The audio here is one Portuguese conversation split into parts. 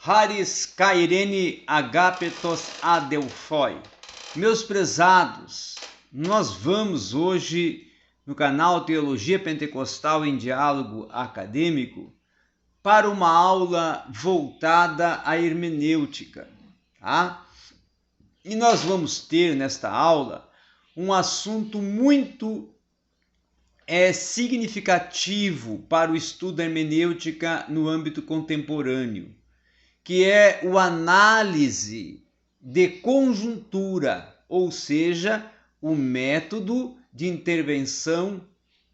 Haris Kairene Agapetos Adelphoi. Meus prezados, nós vamos hoje no canal Teologia Pentecostal em Diálogo Acadêmico para uma aula voltada à hermenêutica, tá? E nós vamos ter nesta aula um assunto muito significativo para o estudo da hermenêutica no âmbito contemporâneo, que é o análise de conjuntura, ou seja, o método de intervenção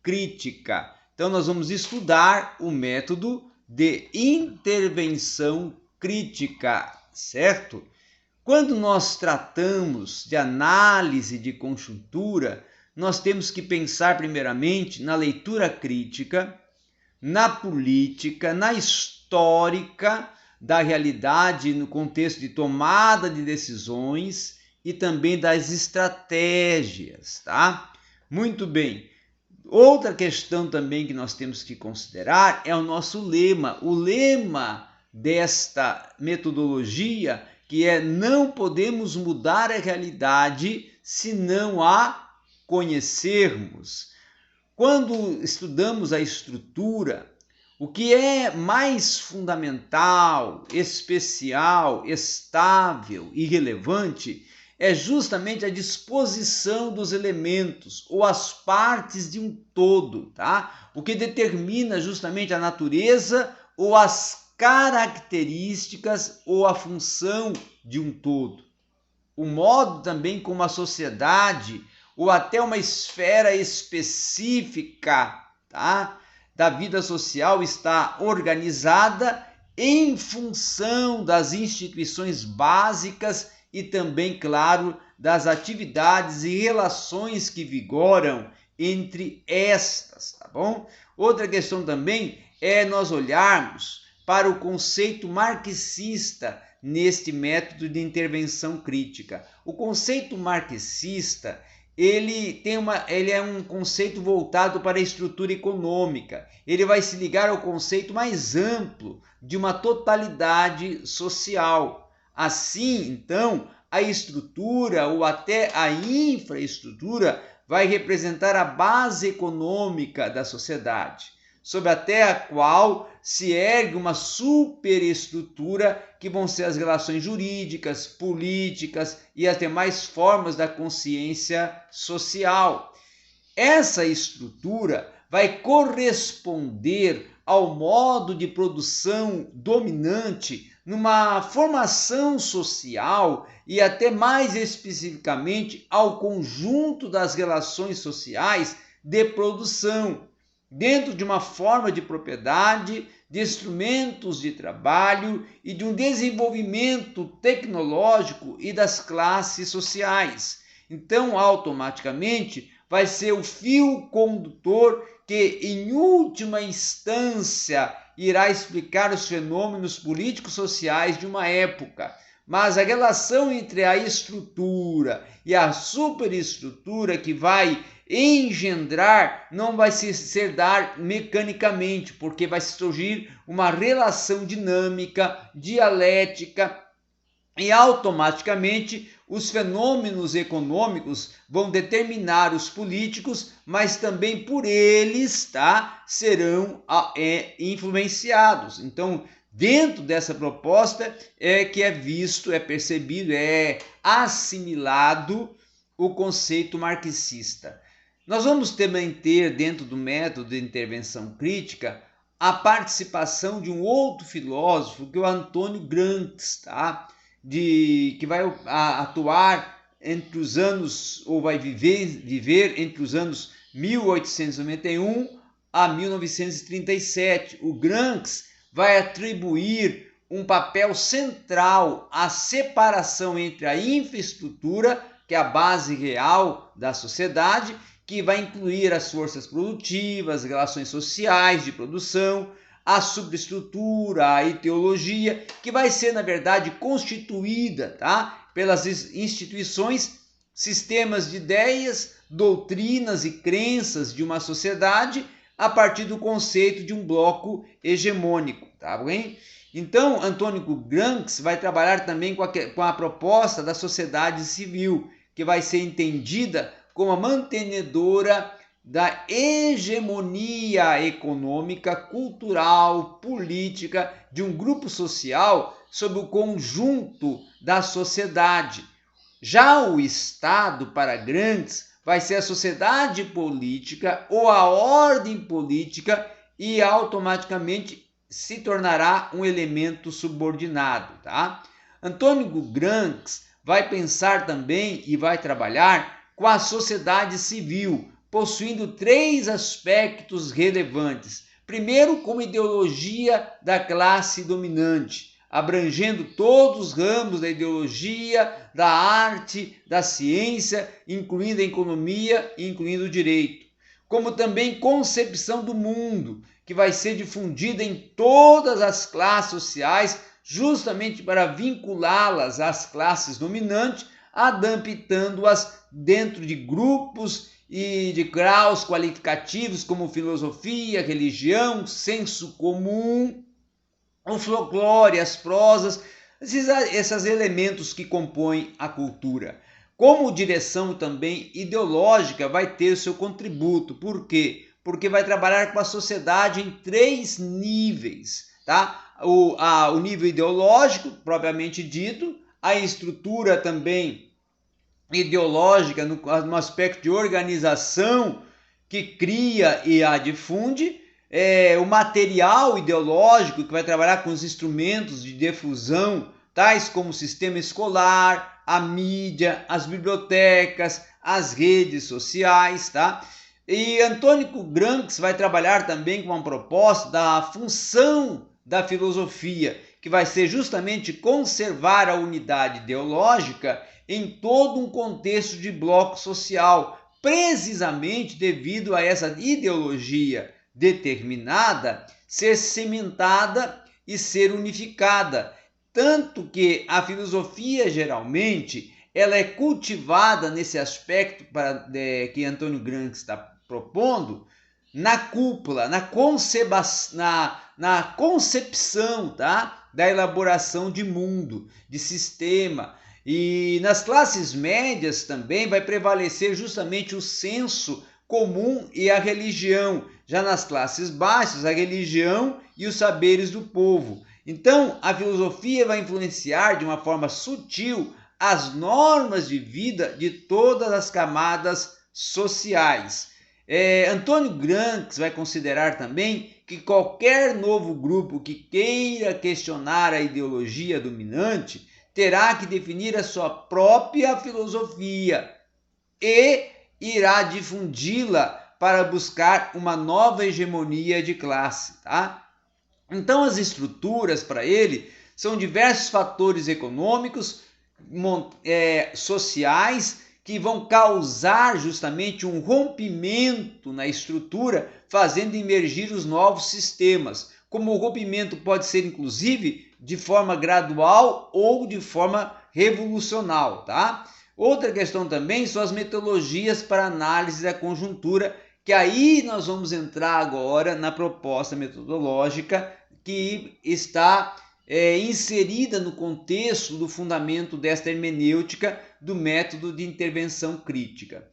crítica. Então, nós vamos estudar o método de intervenção crítica, certo? Quando nós tratamos de análise de conjuntura, nós temos que pensar primeiramente na leitura crítica, na política, na histórica da realidade no contexto de tomada de decisões e também das estratégias, tá? Muito bem. Outra questão também que nós temos que considerar é o nosso lema. O lema desta metodologia, que é: não podemos mudar a realidade se não a conhecermos. Quando estudamos a estrutura, o que é mais fundamental, especial, estável e relevante é justamente a disposição dos elementos ou as partes de um todo, tá? O que determina justamente a natureza ou as características ou a função de um todo. O modo também como a sociedade ou até uma esfera específica, tá, da vida social está organizada em função das instituições básicas e também, claro, das atividades e relações que vigoram entre estas, tá bom? Outra questão também é nós olharmos para o conceito marxista neste método de intervenção crítica. O conceito marxista, ele é um conceito voltado para a estrutura econômica. Ele vai se ligar ao conceito mais amplo de uma totalidade social. Assim, então, a estrutura ou até a infraestrutura vai representar a base econômica da sociedade, sob até a qual se ergue uma superestrutura que vão ser as relações jurídicas, políticas e as demais formas da consciência social. Essa estrutura vai corresponder ao modo de produção dominante numa formação social e até mais especificamente ao conjunto das relações sociais de produção, dentro de uma forma de propriedade, de instrumentos de trabalho e de um desenvolvimento tecnológico e das classes sociais. Então, automaticamente, vai ser o fio condutor que, em última instância, irá explicar os fenômenos políticos sociais de uma época. Mas a relação entre a estrutura e a superestrutura que vai engendrar não vai se dar mecanicamente, porque vai surgir uma relação dinâmica, dialética, e automaticamente os fenômenos econômicos vão determinar os políticos, mas também por eles, tá, serão influenciados. Então, dentro dessa proposta é que é visto, é percebido, é assimilado o conceito marxista. Nós vamos também ter, dentro do método de intervenção crítica, a participação de um outro filósofo, que é o Antônio Gramsci, tá? Que vai atuar entre os anos, ou vai viver entre os anos 1891 a 1937. O Gramsci vai atribuir um papel central à separação entre a infraestrutura, que é a base real da sociedade, que vai incluir as forças produtivas, as relações sociais de produção, a superestrutura, a ideologia, que vai ser, na verdade, constituída, tá, pelas instituições, sistemas de ideias, doutrinas e crenças de uma sociedade a partir do conceito de um bloco hegemônico, tá bem? Então, Antônio Gramsci vai trabalhar também com a proposta da sociedade civil, que vai ser entendida como a mantenedora da hegemonia econômica, cultural, política de um grupo social sobre o conjunto da sociedade. Já o Estado, para Gramsci, vai ser a sociedade política ou a ordem política e automaticamente se tornará um elemento subordinado, tá? Antônio Gramsci vai pensar também e vai trabalhar com a sociedade civil, possuindo 3 aspectos relevantes. Primeiro, como ideologia da classe dominante, abrangendo todos os ramos da ideologia, da arte, da ciência, incluindo a economia e incluindo o direito. Como também concepção do mundo, que vai ser difundida em todas as classes sociais, justamente para vinculá-las às classes dominantes, adaptando-as dentro de grupos e de graus qualificativos como filosofia, religião, senso comum, o folclore, as prosas, esses elementos que compõem a cultura. Como direção também ideológica vai ter o seu contributo. Por quê? Porque vai trabalhar com a sociedade em 3 níveis, tá? O nível ideológico, propriamente dito, a estrutura também ideológica no aspecto de organização que cria e a difunde, o material ideológico que vai trabalhar com os instrumentos de difusão, tais como o sistema escolar, a mídia, as bibliotecas, as redes sociais, tá? E Antônio Gramsci vai trabalhar também com uma proposta da função da filosofia, que vai ser justamente conservar a unidade ideológica em todo um contexto de bloco social, precisamente devido a essa ideologia determinada ser cimentada e ser unificada. Tanto que a filosofia, geralmente, ela é cultivada nesse aspecto que Antônio Gramsci está propondo, na cúpula, na concepção, tá? Da elaboração de mundo, de sistema. E nas classes médias também vai prevalecer justamente o senso comum e a religião. Já nas classes baixas, a religião e os saberes do povo. Então, a filosofia vai influenciar de uma forma sutil as normas de vida de todas as camadas sociais. Antônio Gramsci vai considerar também que qualquer novo grupo que queira questionar a ideologia dominante terá que definir a sua própria filosofia e irá difundi-la para buscar uma nova hegemonia de classe, tá? Então, as estruturas para ele são diversos fatores econômicos, sociais, que vão causar justamente um rompimento na estrutura, fazendo emergir os novos sistemas. Como o rompimento pode ser, inclusive, de forma gradual ou de forma revolucional, tá? Outra questão também são as metodologias para análise da conjuntura, que aí nós vamos entrar agora na proposta metodológica que está inserida no contexto do fundamento desta hermenêutica do método de intervenção crítica.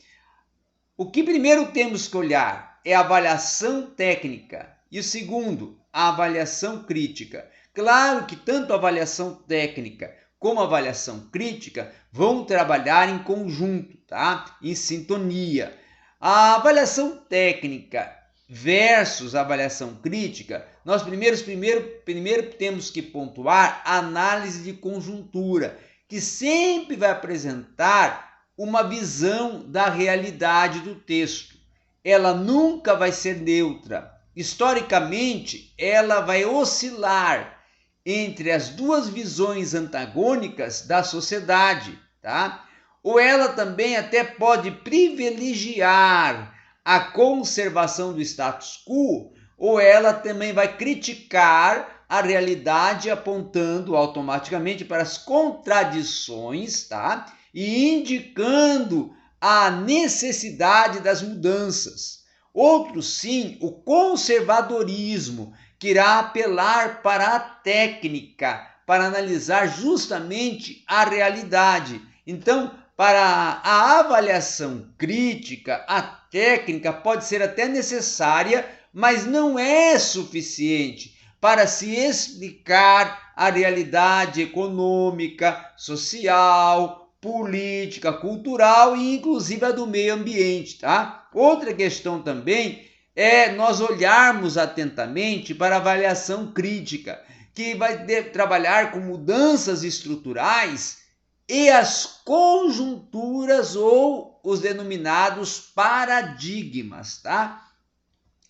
O que primeiro temos que olhar é a avaliação técnica e o segundo, a avaliação crítica. Claro que tanto a avaliação técnica como a avaliação crítica vão trabalhar em conjunto, tá? Em sintonia. A avaliação técnica versus a avaliação crítica, nós primeiro temos que pontuar a análise de conjuntura, que sempre vai apresentar uma visão da realidade do texto. Ela nunca vai ser neutra. Historicamente, ela vai oscilar entre as 2 visões antagônicas da sociedade, tá? Ou ela também até pode privilegiar a conservação do status quo, ou ela também vai criticar a realidade apontando automaticamente para as contradições, tá? E indicando a necessidade das mudanças. Outro sim, o conservadorismo, que irá apelar para a técnica, para analisar justamente a realidade. Então, para a avaliação crítica, a técnica pode ser até necessária, mas não é suficiente para se explicar a realidade econômica, social, política, cultural e inclusive a do meio ambiente, tá? Outra questão também é nós olharmos atentamente para a avaliação crítica, que vai trabalhar com mudanças estruturais e as conjunturas ou os denominados paradigmas, tá?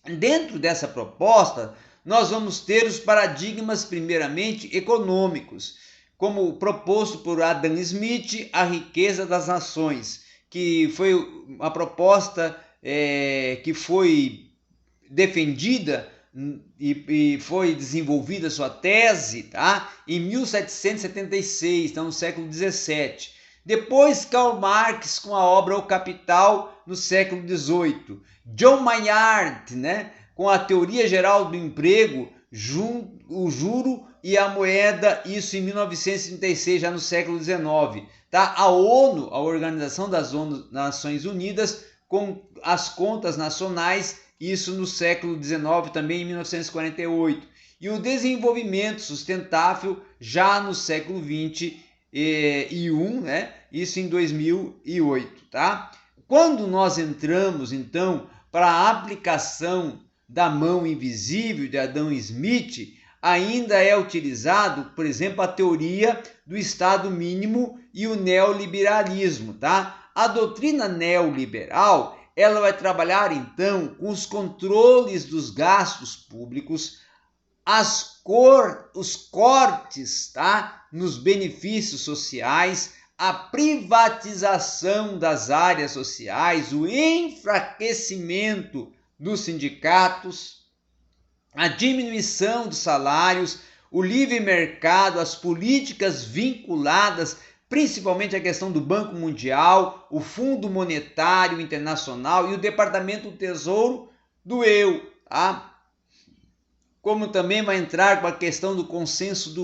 Dentro dessa proposta, nós vamos ter os paradigmas primeiramente econômicos, como proposto por Adam Smith, A Riqueza das Nações, que foi uma proposta que foi defendida e foi desenvolvida sua tese, tá? Em 1776, então no século 17. Depois Karl Marx com a obra O Capital no século 18. John Maynard, né, com a Teoria Geral do Emprego, o Juro e a Moeda, isso em 1936, já no século 19. Tá? A ONU, a Organização das Nações Unidas, com as contas nacionais, isso no século 19, também em 1948. E o desenvolvimento sustentável já no século 21, né? Isso em 2008, tá? Quando nós entramos, então, para a aplicação da mão invisível de Adam Smith, ainda é utilizado, por exemplo, a teoria do Estado mínimo e o neoliberalismo, tá? A doutrina neoliberal, ela vai trabalhar, então, com os controles dos gastos públicos, os cortes, tá, nos benefícios sociais, a privatização das áreas sociais, o enfraquecimento dos sindicatos, a diminuição dos salários, o livre mercado, as políticas vinculadas principalmente à questão do Banco Mundial, o Fundo Monetário Internacional e o Departamento do Tesouro do EU, tá? Como também vai entrar com a questão do consenso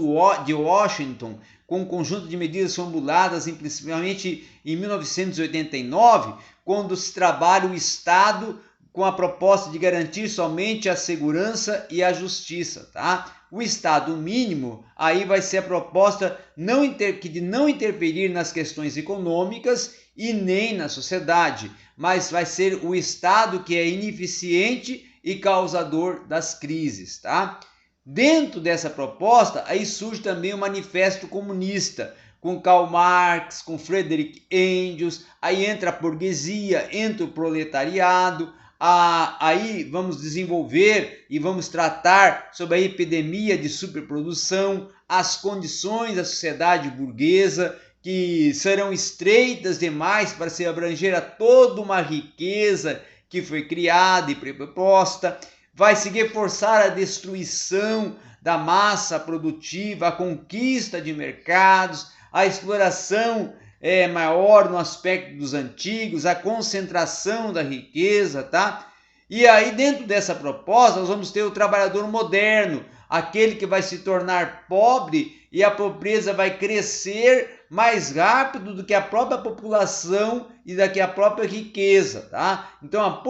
de Washington, com um conjunto de medidas formuladas principalmente em 1989, quando se trabalha o Estado com a proposta de garantir somente a segurança e a justiça, tá? O Estado mínimo, aí vai ser a proposta de não interferir nas questões econômicas e nem na sociedade, mas vai ser o Estado que é ineficiente e causador das crises, tá? Dentro dessa proposta, aí surge também o Manifesto Comunista, com Karl Marx, com Friedrich Engels, aí entra a burguesia, entra o proletariado. Aí vamos desenvolver e vamos tratar sobre a epidemia de superprodução, as condições da sociedade burguesa, que serão estreitas demais para se abranger a toda uma riqueza que foi criada e proposta. Vai se reforçar a destruição da massa produtiva, a conquista de mercados, a exploração maior no aspecto dos antigos, a concentração da riqueza, tá? E aí dentro dessa proposta nós vamos ter o trabalhador moderno, aquele que vai se tornar pobre e a pobreza vai crescer mais rápido do que a própria população e do que a própria riqueza, tá? Então a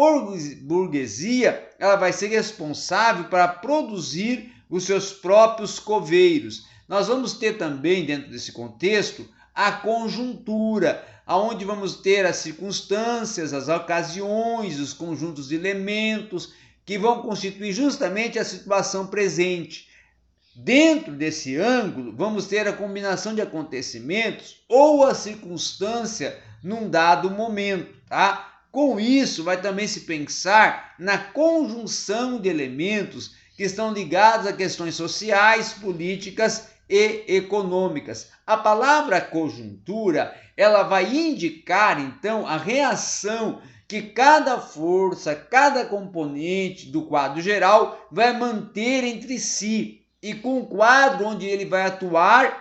burguesia, ela vai ser responsável para produzir os seus próprios coveiros. Nós vamos ter também dentro desse contexto a conjuntura, aonde vamos ter as circunstâncias, as ocasiões, os conjuntos de elementos que vão constituir justamente a situação presente. Dentro desse ângulo, vamos ter a combinação de acontecimentos ou a circunstância num dado momento, tá? Com isso, vai também se pensar na conjunção de elementos que estão ligados a questões sociais, políticas e econômicas. A palavra conjuntura, ela vai indicar então a reação que cada força, cada componente do quadro geral vai manter entre si, e com o quadro onde ele vai atuar,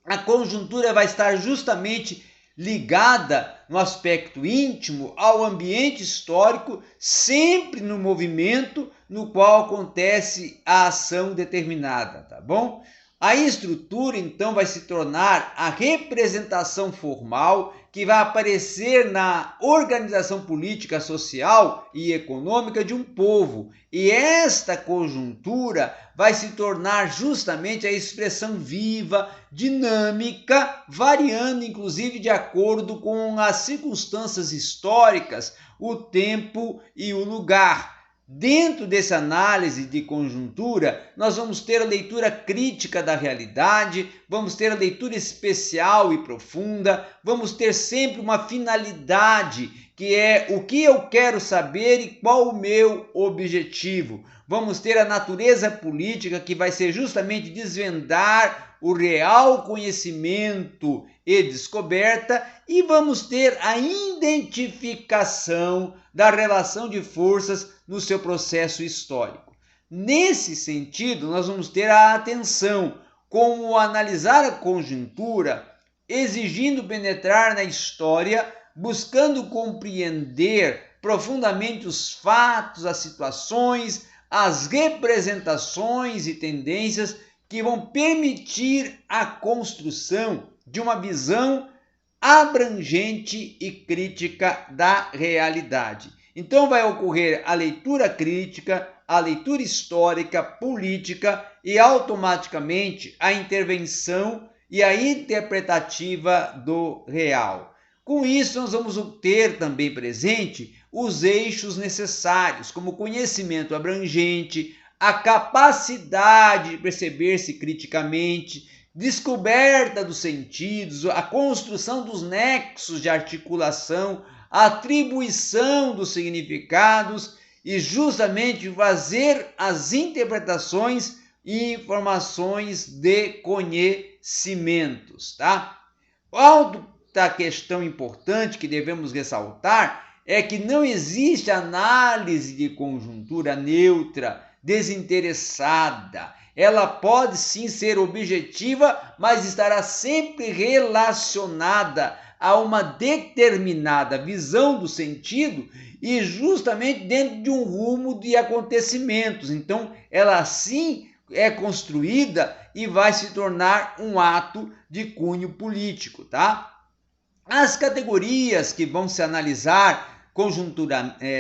a conjuntura vai estar justamente ligada no aspecto íntimo ao ambiente histórico, sempre no movimento no qual acontece a ação determinada, tá bom? A estrutura, então, vai se tornar a representação formal que vai aparecer na organização política, social e econômica de um povo. E esta conjuntura vai se tornar justamente a expressão viva, dinâmica, variando inclusive de acordo com as circunstâncias históricas, o tempo e o lugar. Dentro dessa análise de conjuntura, nós vamos ter a leitura crítica da realidade, vamos ter a leitura especial e profunda, vamos ter sempre uma finalidade, que é o que eu quero saber e qual o meu objetivo. Vamos ter a natureza política, que vai ser justamente desvendar o real conhecimento e descoberta, e vamos ter a identificação da relação de forças no seu processo histórico. Nesse sentido, nós vamos ter a atenção, como analisar a conjuntura, exigindo penetrar na história, buscando compreender profundamente os fatos, as situações, as representações e tendências que vão permitir a construção de uma visão abrangente e crítica da realidade. Então vai ocorrer a leitura crítica, a leitura histórica, política e automaticamente a intervenção e a interpretativa do real. Com isso, nós vamos ter também presente os eixos necessários, como conhecimento abrangente, a capacidade de perceber-se criticamente, descoberta dos sentidos, a construção dos nexos de articulação, a atribuição dos significados e justamente fazer as interpretações e informações de conhecimentos, tá? Outra questão importante que devemos ressaltar é que não existe análise de conjuntura neutra, desinteressada. Ela pode sim ser objetiva, mas estará sempre relacionada a uma determinada visão do sentido e justamente dentro de um rumo de acontecimentos. Então, ela sim é construída e vai se tornar um ato de cunho político, tá? As categorias que vão se analisar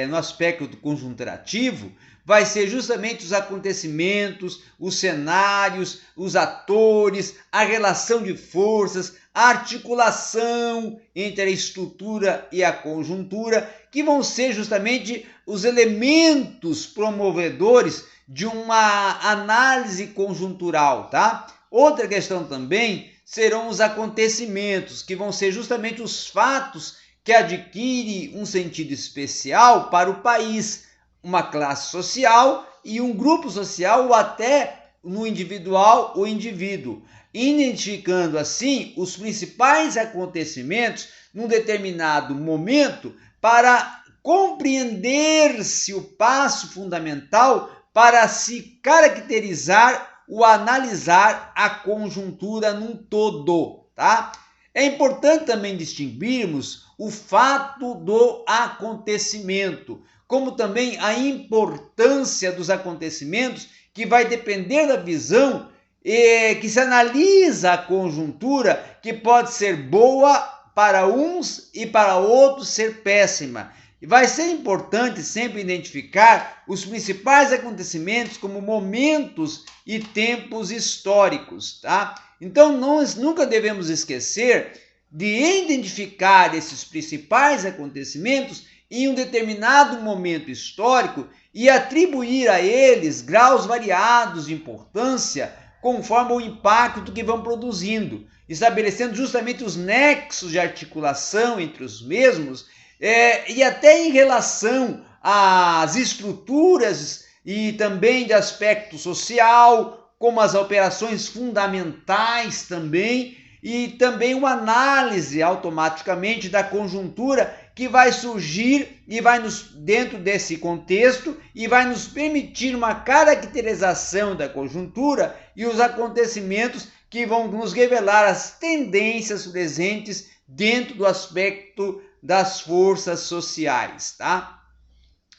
no aspecto conjunturativo vai ser justamente os acontecimentos, os cenários, os atores, a relação de forças, a articulação entre a estrutura e a conjuntura, que vão ser justamente os elementos promovedores de uma análise conjuntural, tá? Outra questão também serão os acontecimentos, que vão ser justamente os fatos que adquirem um sentido especial para o país, uma classe social e um grupo social, ou até no individual o indivíduo, identificando assim os principais acontecimentos num determinado momento para compreender-se o passo fundamental para se caracterizar ou analisar a conjuntura num todo, tá? É importante também distinguirmos o fato do acontecimento, como também a importância dos acontecimentos, que vai depender da visão que se analisa a conjuntura, que pode ser boa para uns e para outros ser péssima. E vai ser importante sempre identificar os principais acontecimentos como momentos e tempos históricos, tá? Então, nós nunca devemos esquecer de identificar esses principais acontecimentos em um determinado momento histórico e atribuir a eles graus variados de importância conforme o impacto que vão produzindo, estabelecendo justamente os nexos de articulação entre os mesmos e até em relação às estruturas e também de aspecto social, como as operações fundamentais também, e também uma análise automaticamente da conjuntura que vai surgir e vai dentro desse contexto e vai nos permitir uma caracterização da conjuntura e os acontecimentos que vão nos revelar as tendências presentes dentro do aspecto das forças sociais, tá?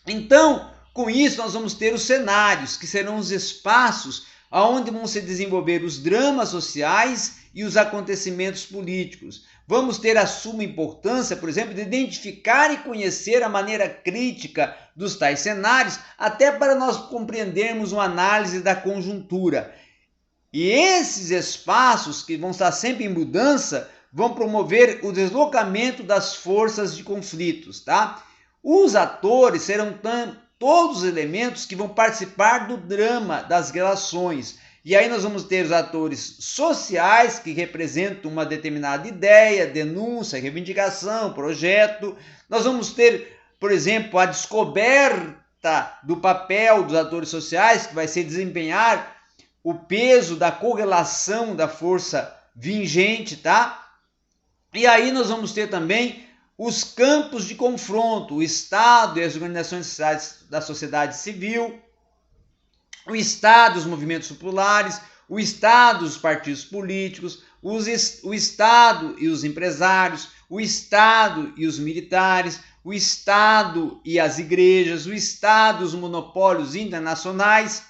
Então, Com isso, nós vamos ter os cenários, que serão os espaços onde vão se desenvolver os dramas sociais e os acontecimentos políticos. Vamos ter a suma importância, por exemplo, de identificar e conhecer a maneira crítica dos tais cenários, até para nós compreendermos uma análise da conjuntura. E esses espaços, que vão estar sempre em mudança, vão promover o deslocamento das forças de conflitos, tá? Os atores serão todos os elementos que vão participar do drama das relações. E aí nós vamos ter os atores sociais, que representam uma determinada ideia, denúncia, reivindicação, projeto. Nós vamos ter, por exemplo, a descoberta do papel dos atores sociais, que vai ser desempenhar o peso da correlação da força vigente, tá? E aí nós vamos ter também os campos de confronto, o Estado e as organizações da sociedade civil, o Estado e os movimentos populares, o Estado e os partidos políticos, o Estado e os empresários, o Estado e os militares, o Estado e as igrejas, o Estado e os monopólios internacionais,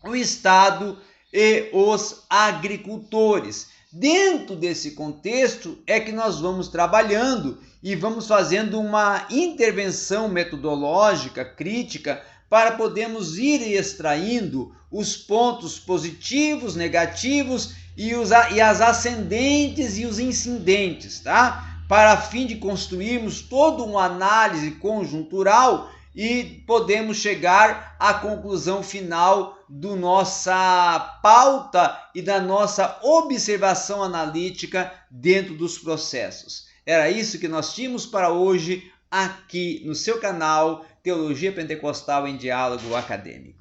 o Estado e os agricultores. Dentro desse contexto é que nós vamos trabalhando e vamos fazendo uma intervenção metodológica, crítica, para podermos ir extraindo os pontos positivos, negativos e as ascendentes e os incidentes, tá? Para fim de construirmos toda uma análise conjuntural e podemos chegar à conclusão final da nossa pauta e da nossa observação analítica dentro dos processos. Era isso que nós tínhamos para hoje aqui no seu canal Teologia Pentecostal em Diálogo Acadêmico.